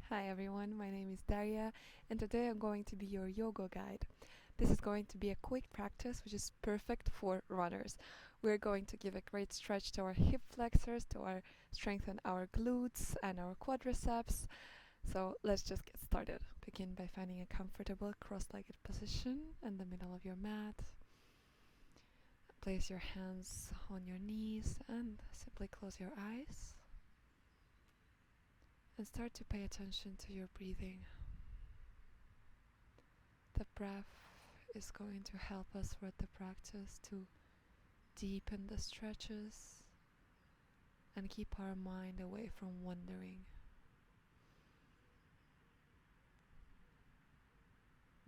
Hi everyone, my name is Darya and today I'm going to be your yoga guide. This is going to be a quick practice which is perfect for runners. We're going to give a great stretch to our hip flexors, strengthen our glutes and our quadriceps. So let's just get started. Begin by finding a comfortable cross-legged position in the middle of your mat. Place your hands on your knees and simply close your eyes. And start to pay attention to your breathing. The breath is going to help us throughout the practice to deepen the stretches and keep our mind away from wandering.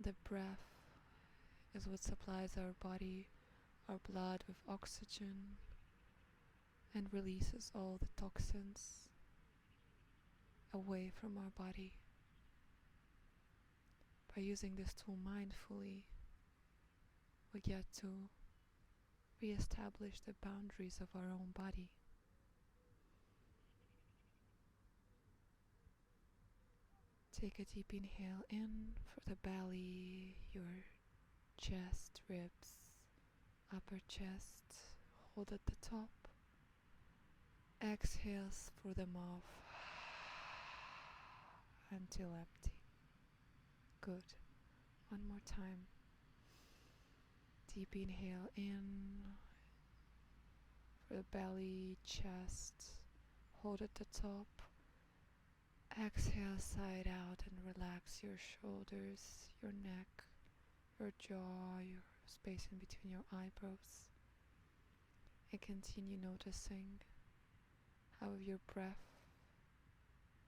The breath is what supplies our body, our blood with oxygen and releases all the toxins away from our body. By using this tool mindfully, we get to re-establish the boundaries of our own body. Take a deep inhale in for the belly, your chest, ribs, upper chest, hold at the top. Exhales for the mouth until empty. Good. One more time. Deep inhale in for the belly, chest, hold at the top. Exhale side out and relax your shoulders, your neck, your jaw, your space in between your eyebrows. And continue noticing how with your breath,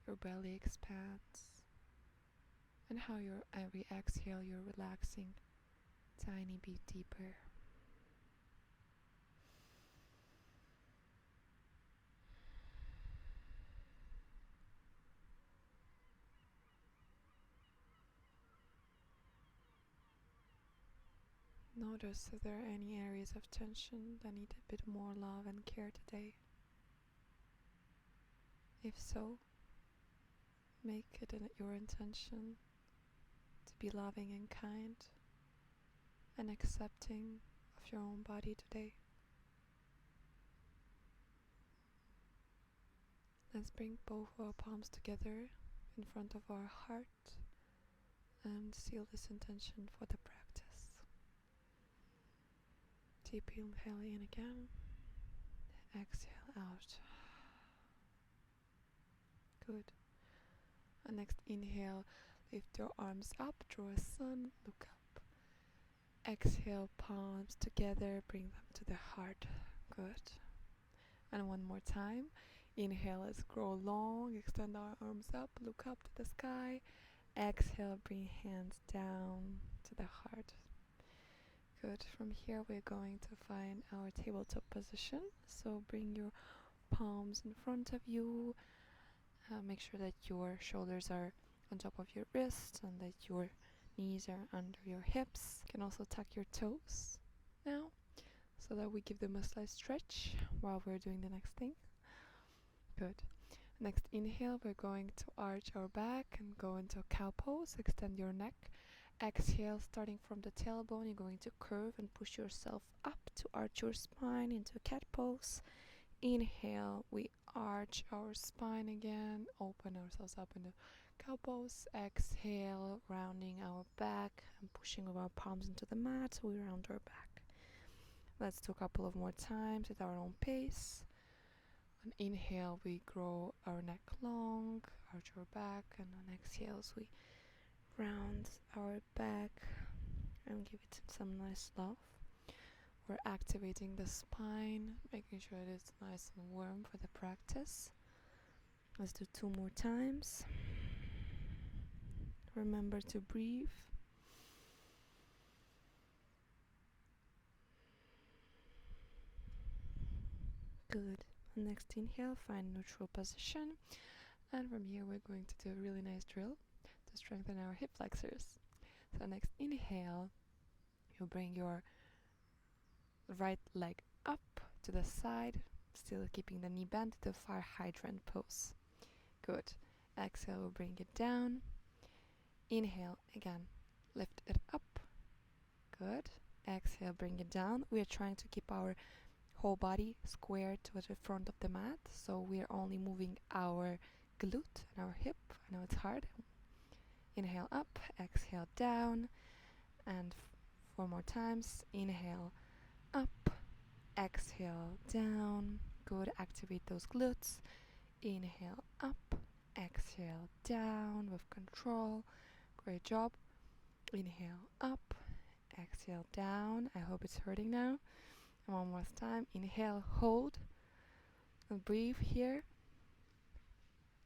your belly expands. And how your every exhale you're relaxing tiny bit deeper. Notice if there are any areas of tension that need a bit more love and care today. If so, make it your intention to be loving and kind and accepting of your own body today. Let's bring both our palms together in front of our heart and seal this intention for the practice. Deep inhale in again, exhale out. Good. And next inhale, lift your arms up, draw a sun, look up. Exhale, palms together, bring them to the heart. Good. And one more time. Inhale, let's grow long, extend our arms up, look up to the sky. Exhale, bring hands down to the heart. Good. From here, we're going to find our tabletop position. So bring your palms in front of you. Make sure that your shoulders are on top of your wrists and that your knees are under your hips. You can also tuck your toes now so that we give them a slight stretch while we're doing the next thing. Good. Next inhale, we're going to arch our back and go into a cow pose. Extend your neck. Exhale, starting from the tailbone, you're going to curve and push yourself up to arch your spine into cat pose. Inhale, we arch our spine again, open ourselves up in the cow pose. Exhale, rounding our back and pushing our palms into the mat so we round our back. Let's do a couple of more times at our own pace. On inhale, we grow our neck long, arch our back, and on exhales, we round our back and give it some nice love. We're activating the spine, making sure it is nice and warm for the practice. Let's do 2 more times. Remember to breathe. Good. Next inhale, find neutral position. And from here, we're going to do a really nice drill to strengthen our hip flexors. So next inhale, you bring your right leg up to the side, still keeping the knee bent to the fire hydrant pose. Good. Exhale, we'll bring it down. Inhale, again, lift it up. Good. Exhale, bring it down. We are trying to keep our whole body square to the front of the mat, so we are only moving our glute and our hip. I know it's hard. Inhale up, exhale down, and 4 more times. Inhale up, exhale down. Good. Activate those glutes. Inhale up, exhale down with control. Great job. Inhale up, exhale down. I hope it's hurting now. And one more time. Inhale, hold, and breathe here.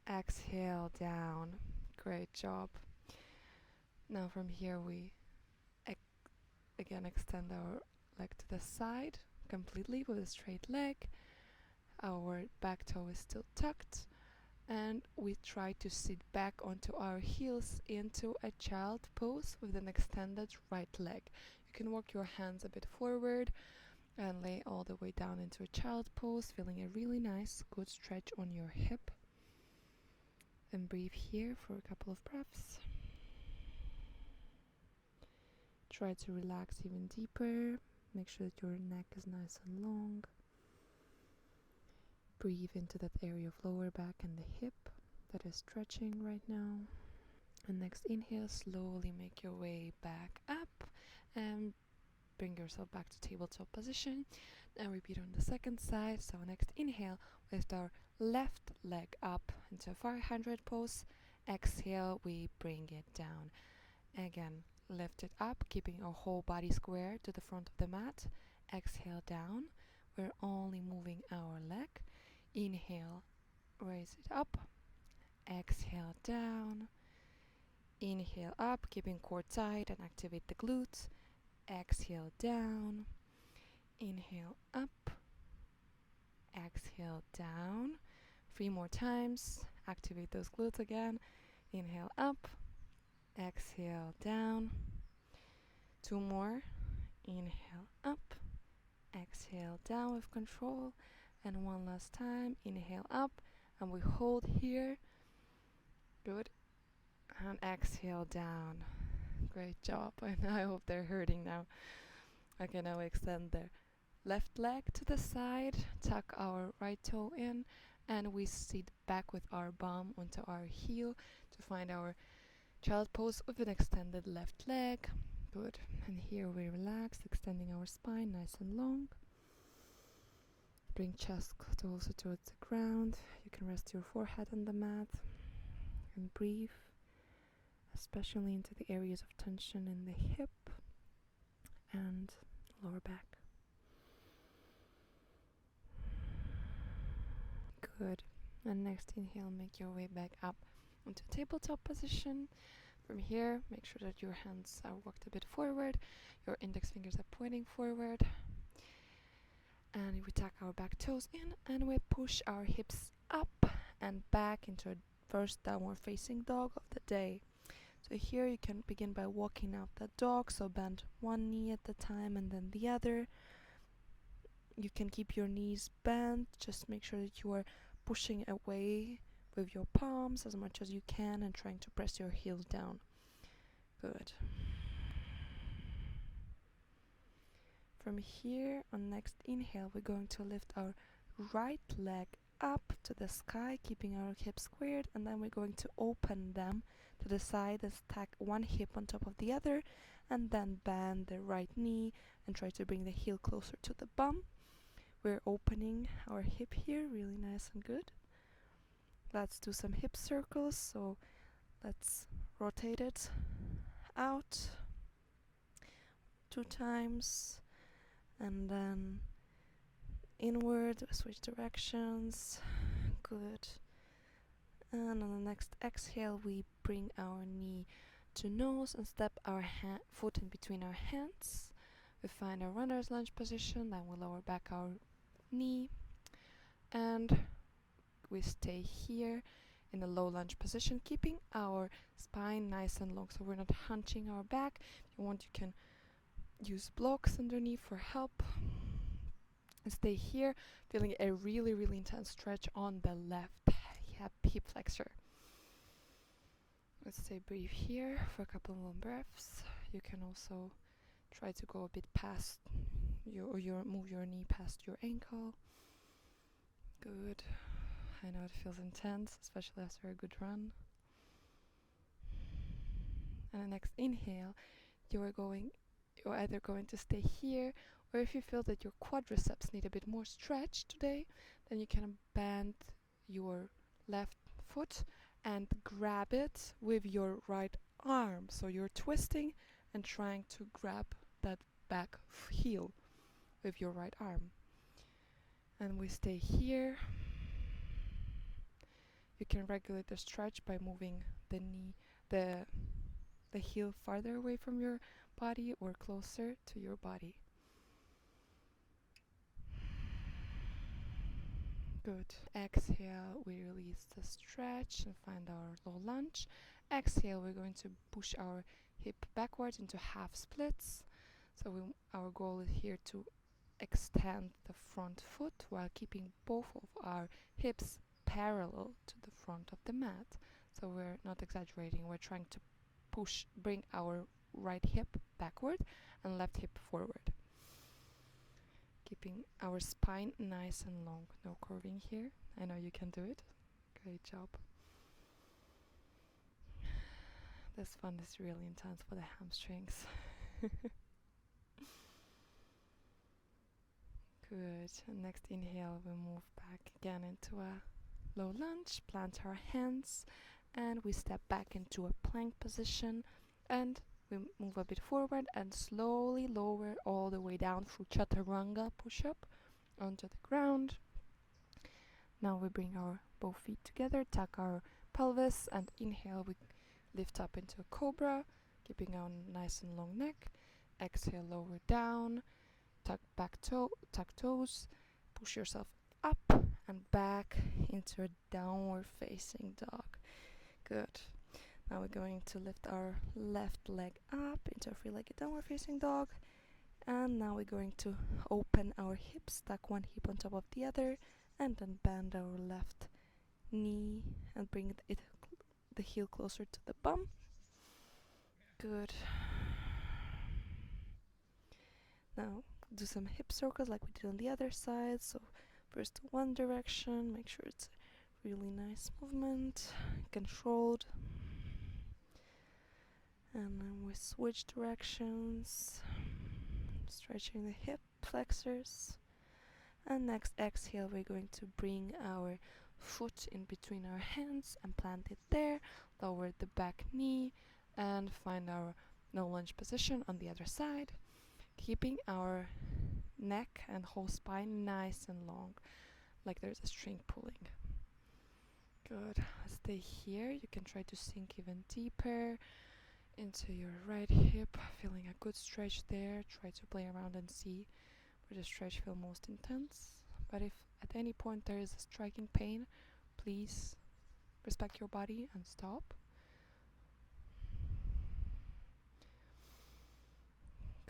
Exhale down. Great job. Now from here we again extend our leg to the side completely with a straight leg. Our back toe is still tucked, and we try to sit back onto our heels into a child pose with an extended right leg. You can walk your hands a bit forward and lay all the way down into a child pose, feeling a really nice, good stretch on your hip. And breathe here for a couple of breaths. Try to relax even deeper. Make sure that your neck is nice and long. Breathe into that area of lower back and the hip that is stretching right now. And next inhale, slowly make your way back up and bring yourself back to tabletop position. And repeat on the second side. So next inhale, lift our left leg up into a 400 pose. Exhale, we bring it down. Again, lift it up, keeping our whole body square to the front of the mat. Exhale down. We're only moving our leg. Inhale, raise it up. Exhale down. Inhale up, keeping core tight and activate the glutes. Exhale down. Inhale up. Exhale down. 3 more times. Activate those glutes again. Inhale up. Exhale down. 2 more. Inhale up. Exhale down with control. And one last time. Inhale up. And we hold here. Good. And exhale down. Great job. And I hope they're hurting now. Okay, now we extend the left leg to the side. Tuck our right toe in. And we sit back with our bum onto our heel to find our child pose with an extended left leg. Good. And here we relax, extending our spine nice and long. Bring chest closer towards the ground. You can rest your forehead on the mat and breathe, especially into the areas of tension in the hip and lower back. Good. And next inhale, make your way back up into tabletop position. From here, make sure that your hands are walked a bit forward, your index fingers are pointing forward. And we tuck our back toes in and we push our hips up and back into a first downward facing dog of the day. So here you can begin by walking out the dog, so bend one knee at a time and then the other. You can keep your knees bent, just make sure that you are pushing away with your palms as much as you can and trying to press your heels down. Good. From here, on next inhale, we're going to lift our right leg up to the sky, keeping our hips squared, and then we're going to open them to the side and stack one hip on top of the other, and then bend the right knee and try to bring the heel closer to the bum. We're opening our hip here, really nice and good. Let's do some hip circles, so let's rotate it out 2 times and then inward, switch directions. Good. And on the next exhale, we bring our knee to nose and step our foot in between our hands. We find a runner's lunge position, then we lower back our knee and we stay here in a low lunge position, keeping our spine nice and long so we're not hunching our back. If you want, you can use blocks underneath for help. And stay here, feeling a really intense stretch on the left hip flexor. Let's say breathe here for a couple more breaths. You can also try to go a bit past move your knee past your ankle. Good. I know it feels intense, especially after a good run. And the next inhale, you're either going to stay here, or if you feel that your quadriceps need a bit more stretch today, then you can bend your left foot and grab it with your right arm. So you're twisting and trying to grab that back heel with your right arm. And we stay here. You can regulate the stretch by moving the knee, the heel farther away from your body or closer to your body. Good. Exhale, we release the stretch and find our low lunge. Exhale, we're going to push our hip backwards into half splits. So our goal is here to extend the front foot while keeping both of our hips parallel to the front of the mat. So we're not exaggerating, we're trying to bring our right hip backward and left hip forward. Keeping our spine nice and long, no curving here. I know you can do it. Great job. This one is really intense for the hamstrings. Good. And next inhale, we move back again into a low lunge, plant our hands, and we step back into a plank position, and we move a bit forward and slowly lower all the way down through chaturanga push-up onto the ground. Now we bring our both feet together, tuck our pelvis, and inhale, we lift up into a cobra, keeping our nice and long neck. Exhale, lower down, tuck toes, push yourself up and back into a downward facing dog. Good. Now we're going to lift our left leg up into a three-legged downward facing dog. And now we're going to open our hips, stack one hip on top of the other, and then bend our left knee and bring the heel closer to the bum. Good. Now do some hip circles like we did on the other side. So first one direction, make sure it's a really nice movement, controlled. And then we switch directions, stretching the hip flexors. And next exhale, we're going to bring our foot in between our hands and plant it there, lower the back knee, and find our no lunge position on the other side, keeping our neck and whole spine nice and long, like there's a string pulling. Good. Stay here. You can try to sink even deeper into your right hip, feeling a good stretch there. Try to play around and see where the stretch feels most intense. But if at any point there is a striking pain, please respect your body and stop.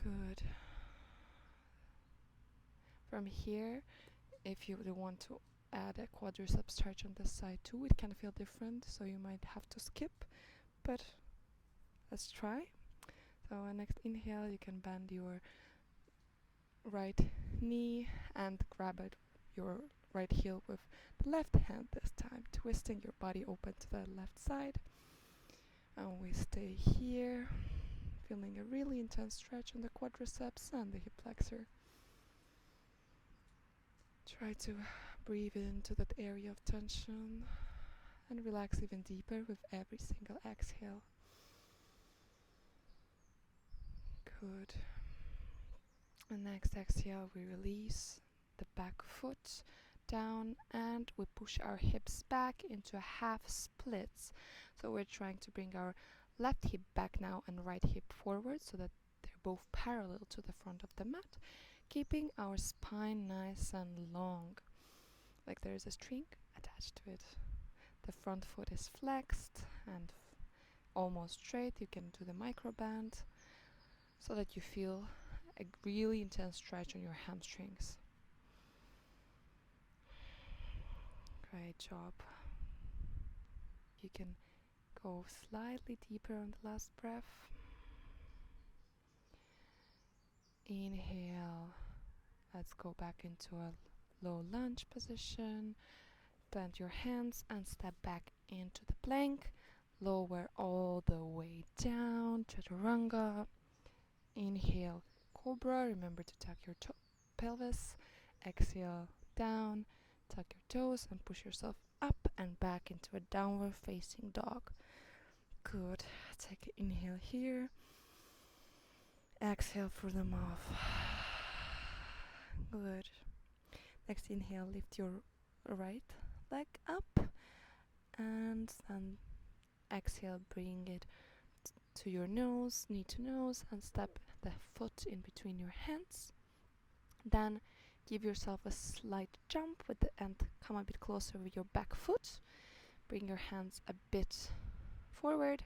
Good. From here, if you want to add a quadriceps stretch on this side too, it can feel different, so you might have to skip, but let's try. So next inhale, you can bend your right knee and grab at your right heel with the left hand this time, twisting your body open to the left side. And we stay here, feeling a really intense stretch on the quadriceps and the hip flexor. Try to breathe into that area of tension and relax even deeper with every single exhale. Good. And next exhale, we release the back foot down and we push our hips back into a half splits. So we're trying to bring our left hip back now and right hip forward so that they're both parallel to the front of the mat, keeping our spine nice and long, like there is a string attached to it. The front foot is flexed and almost straight. You can do the micro bend so that you feel a really intense stretch on your hamstrings. Great job. You can Go slightly deeper on the last breath. Inhale. Let's go back into a low lunge position. Plant your hands and step back into the plank. Lower all the way down, chaturanga. Inhale, cobra. Remember to tuck your pelvis. Exhale, down. Tuck your toes and push yourself up and back into a downward facing dog. Good. Take an inhale here. Exhale through the mouth. Good. Next inhale, lift your right leg up, and then exhale, bring it to your nose, knee to nose, and step the foot in between your hands. Then give yourself a slight jump with the end, come a bit closer with your back foot. Bring your hands a bit forward,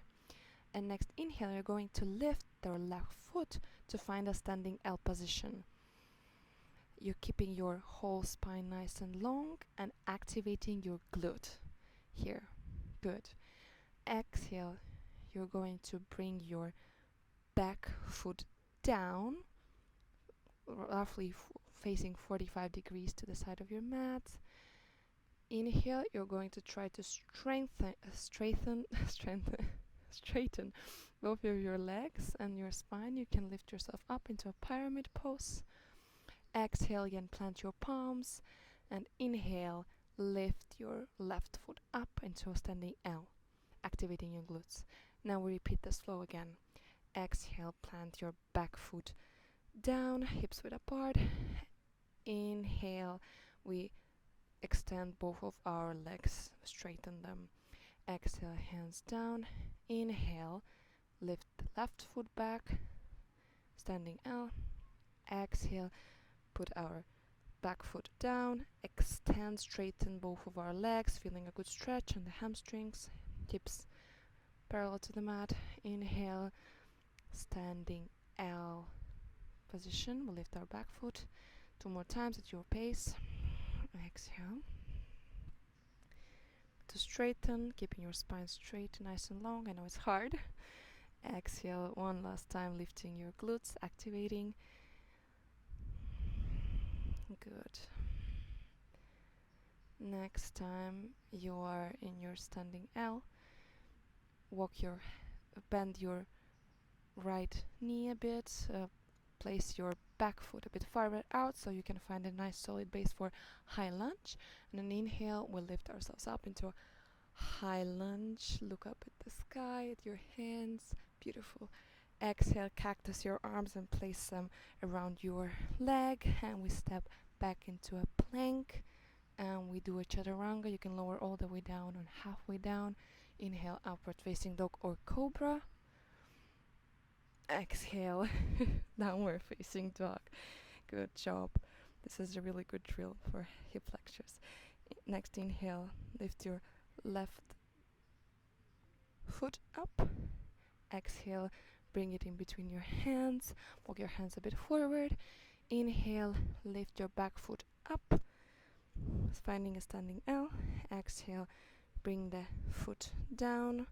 and next inhale, you're going to lift the left foot to find a standing L position. You're keeping your whole spine nice and long and activating your glute here. Good. Exhale, you're going to bring your back foot down, roughly facing 45 degrees to the side of your mat. Inhale, you're going to try to straighten both of your legs and your spine. You can lift yourself up into a pyramid pose. Exhale, again, plant your palms, and inhale, lift your left foot up into a standing L, activating your glutes. Now we repeat this flow again. Exhale, plant your back foot down, hips width apart. Inhale, we extend both of our legs, straighten them. Exhale, hands down. Inhale, lift the left foot back, standing L. Exhale, put our back foot down, extend, straighten both of our legs, feeling a good stretch on the hamstrings, hips parallel to the mat. Inhale, standing L position. We'll lift our back foot 2 more times at your pace. Exhale. To straighten, keeping your spine straight, nice and long. I know it's hard. Exhale, one last time, lifting your glutes, activating. Good. Next time you are in your standing L, bend your right knee a bit, place your back foot a bit farther out so you can find a nice solid base for high lunge. And then inhale, we'll lift ourselves up into a high lunge. Look up at the sky, at your hands. Beautiful. Exhale, cactus your arms and place them around your leg, and we step back into a plank, and we do a chaturanga. You can lower all the way down and halfway down. Inhale, upward facing dog or cobra. Exhale, downward facing dog. Good job. This is a really good drill for hip flexors. Next inhale, lift your left foot up. Exhale, bring it in between your hands. Walk your hands a bit forward. Inhale, lift your back foot up, finding a standing L. Exhale, bring the foot down.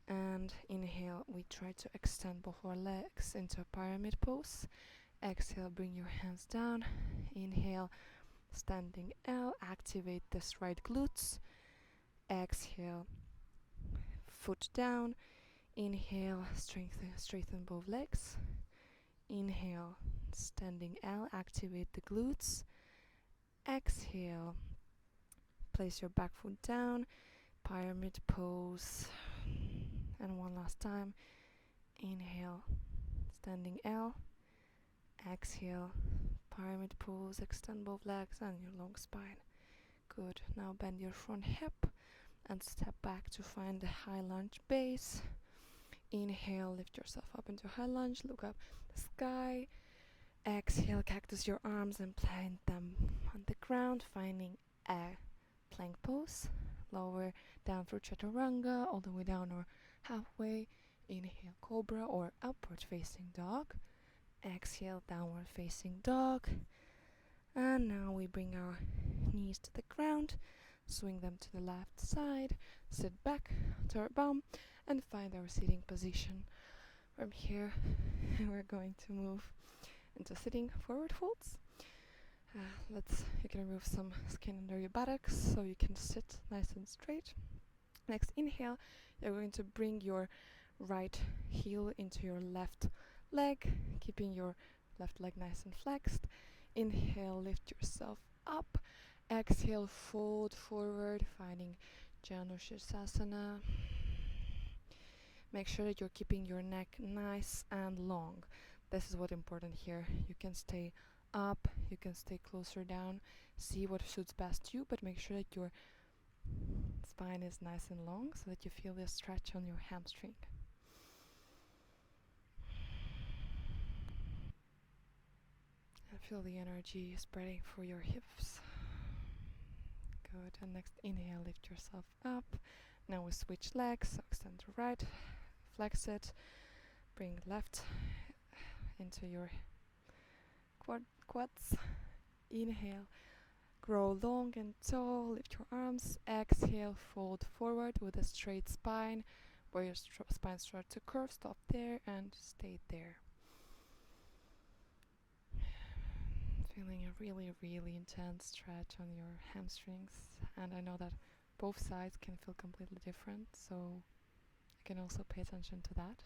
And inhale, we try to extend both our legs into a pyramid pose. Exhale, bring your hands down. Inhale, standing L. Activate this right glutes. Exhale, foot down. Inhale, straighten both legs. Inhale, standing L. Activate the glutes. Exhale, place your back foot down. Pyramid pose. And one last time. Inhale, standing L. Exhale, pyramid pose. Extend both legs and your long spine. Good. Now bend your front hip and step back to find the high lunge base. Inhale, lift yourself up into high lunge. Look up the sky. Exhale, cactus your arms and plant them on the ground, finding a plank pose. Lower down through chaturanga, all the way down or halfway. Inhale, cobra or upward facing dog. Exhale, downward facing dog. And now we bring our knees to the ground, Swing them to the left side, sit back to our bum, and find our sitting position. From here, we're going to move into sitting forward folds. You can remove some skin under your buttocks so you can sit nice and straight. Next inhale, you're going to bring your right heel into your left leg, keeping your left leg nice and flexed. Inhale, lift yourself up. Exhale, fold forward, finding Savasana. Make sure that you're keeping your neck nice and long. This is what's important here. You can stay up, you can stay closer down, see what suits best you, but make sure that your spine is nice and long so that you feel the stretch on your hamstring. And feel the energy spreading through your hips. Good. And next inhale, lift yourself up. Now we switch legs, so extend to right, flex it, bring left into your quads. Inhale, grow long and tall, lift your arms. Exhale, fold forward with a straight spine. Where your spine starts to curve, stop there and stay there. Feeling a really, really intense stretch on your hamstrings. And I know that both sides can feel completely different, so you can also pay attention to that.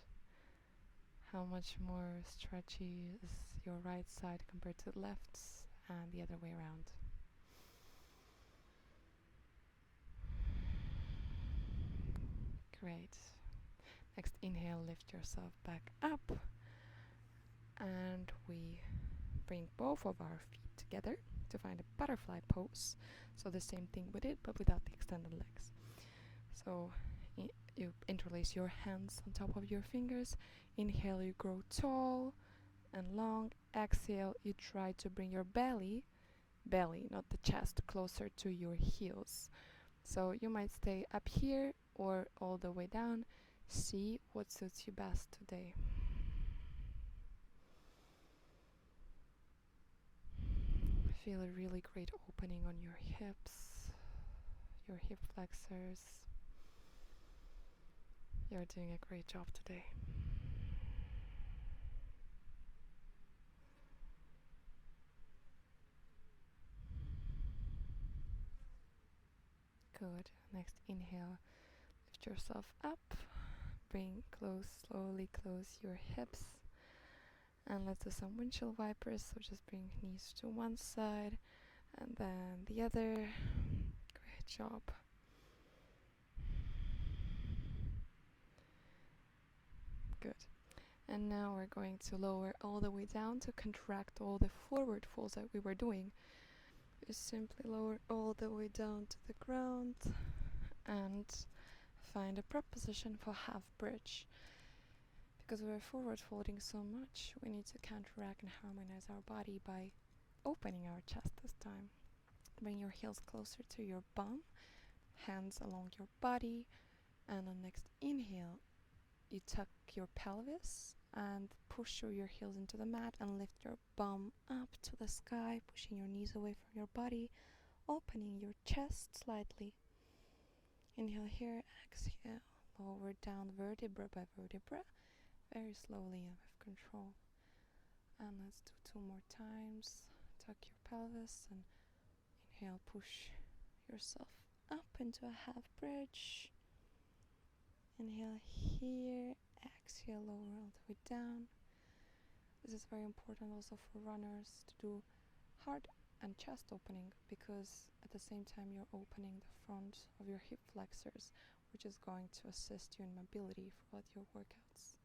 How much more stretchy is your right side compared to the left, and the other way around. Great. Next inhale, lift yourself back up, and we bring both of our feet together to find a butterfly pose. So the same thing we did, but without the extended legs. So you interlace your hands on top of your fingers. Inhale, you grow tall and long. Exhale, you try to bring your belly, not the chest, closer to your heels. So you might stay up here or all the way down. See what suits you best today. Feel a really great opening on your hips, your hip flexors. You're doing a great job today. Good. Next inhale, lift yourself up. Slowly close your hips. And let's do some windshield wipers. So just bring knees to one side and then the other. Great job. Good. And now we're going to lower all the way down to contract all the forward folds that we were doing. Just simply lower all the way down to the ground and find a prop position for half bridge. Because we're forward folding so much, we need to counteract and harmonize our body by opening our chest this time. Bring your heels closer to your bum, hands along your body, and on next inhale, you tuck your pelvis and push through your heels into the mat and lift your bum up to the sky, pushing your knees away from your body, opening your chest slightly. Inhale here, exhale, lower down vertebra by vertebra, very slowly and with control. And let's do 2 more times. Tuck your pelvis and inhale, push yourself up into a half bridge. Inhale here, exhale, lower all the way down. This is very important also for runners to do heart and chest opening, because at the same time you're opening the front of your hip flexors, which is going to assist you in mobility throughout your workouts.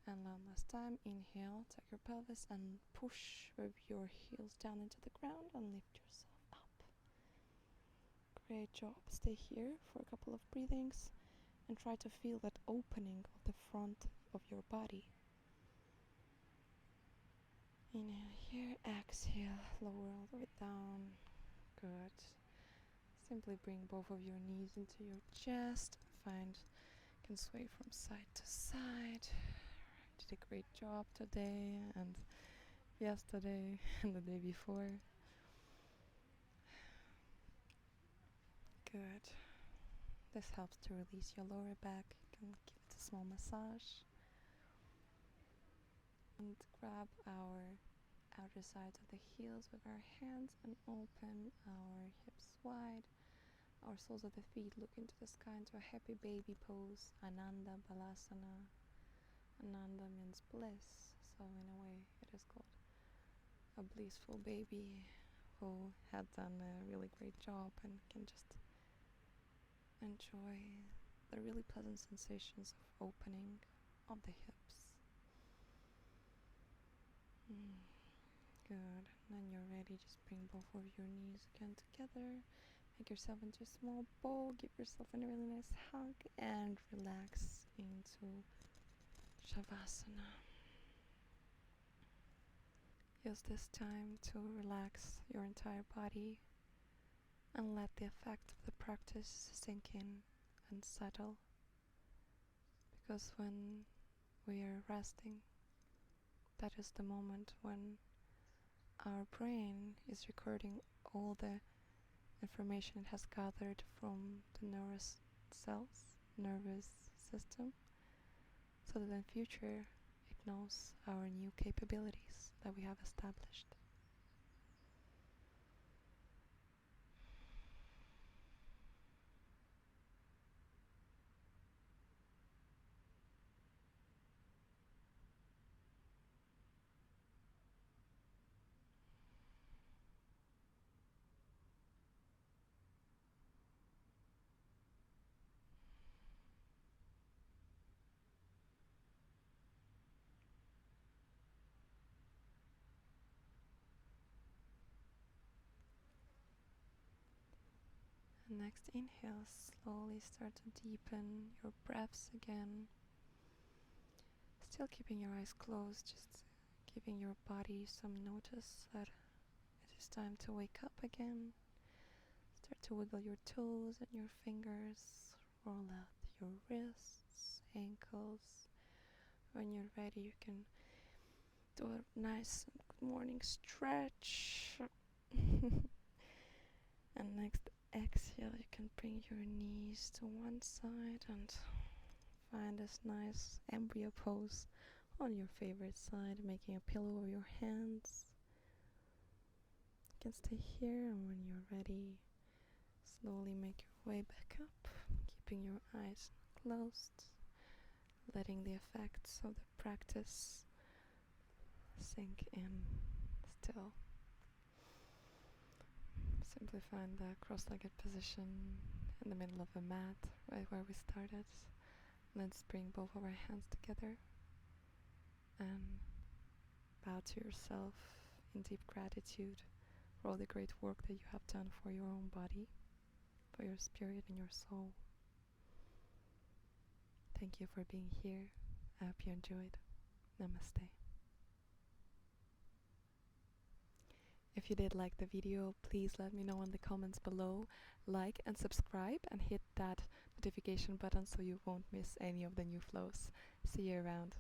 And one last time, inhale, tuck your pelvis and push with your heels down into the ground and lift yourself up. Great job. Stay here for a couple of breathings and try to feel that opening of the front of your body. Inhale here, exhale, lower all the way down. Good. Simply bring both of your knees into your chest. You can sway from side to side. Did a great job today and yesterday and the day before. Good. This helps to release your lower back. You can give it a small massage. And grab our outer sides of the heels with our hands and open our hips wide. Our soles of the feet look into the sky into a happy baby pose, Ananda Balasana. Ananda means bliss, so in a way it is called a blissful baby who had done a really great job and can just enjoy the really pleasant sensations of opening of the hips. Good. And then you're ready, just bring both of your knees again together. Make yourself into a small bowl, give yourself a really nice hug, and relax into Savasana. Use this time to relax your entire body and let the effect of the practice sink in and settle. Because when we are resting, that is the moment when our brain is recording all the information it has gathered from the nervous system, so that in future it knows our new capabilities that we have established. And next inhale, slowly start to deepen your breaths again. Still keeping your eyes closed, just giving your body some notice that it is time to wake up again. Start to wiggle your toes and your fingers, roll out your wrists, ankles. When you're ready, you can do a nice good morning stretch. And next exhale, you can bring your knees to one side and find this nice embryo pose on your favorite side, making a pillow over your hands. You can stay here, and when you're ready, slowly make your way back up, keeping your eyes closed, letting the effects of the practice sink in still. Simply find the cross-legged position in the middle of the mat, right where we started. Let's bring both of our hands together and bow to yourself in deep gratitude for all the great work that you have done for your own body, for your spirit and your soul. Thank you for being here. I hope you enjoyed. Namaste. If you did like the video, please let me know in the comments below. Like and subscribe and hit that notification button so you won't miss any of the new flows. See you around.